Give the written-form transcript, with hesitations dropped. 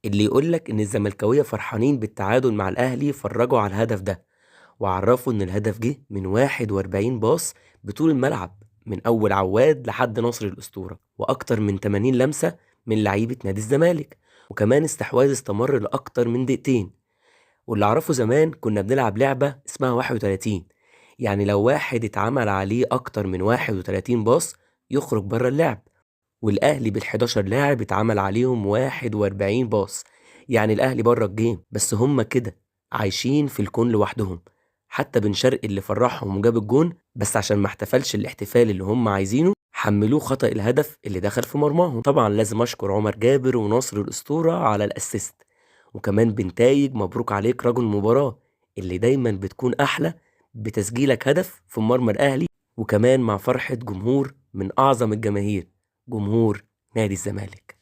اللي يقولك إن الزملكاوية فرحانين بالتعادل مع الأهلي فرجوا على الهدف ده، وعرفوا إن الهدف جه من 41 باص بطول الملعب، من أول عواد لحد ناصر الأسطورة، وأكتر من 80 لمسة من لعيبة نادي الزمالك، وكمان استحواذ استمر لأكتر من دقيقتين. واللي أعرفه زمان كنا بنلعب لعبة اسمها 31، يعني لو واحد اتعمل عليه أكتر من 31 باص يخرج بره اللعب، والأهلي بال11 لاعب اتعمل عليهم 41 باص، يعني الأهلي بره الجيم، بس هما كده عايشين في الكون لوحدهم. حتى بن شرقي اللي فرحهم وجاب الجون، بس عشان ما احتفلش الاحتفال اللي هم عايزينه حملوه خطأ الهدف اللي دخل في مرماهم. طبعا لازم أشكر عمر جابر وناصر الأسطورة على الأسيست، وكمان بنتايج مبروك عليك رجل المباراة اللي دايما بتكون أحلى بتسجيلك هدف في مرمى الأهلي، وكمان مع فرحة جمهور من أعظم الجماهير، جمهور نادي الزمالك.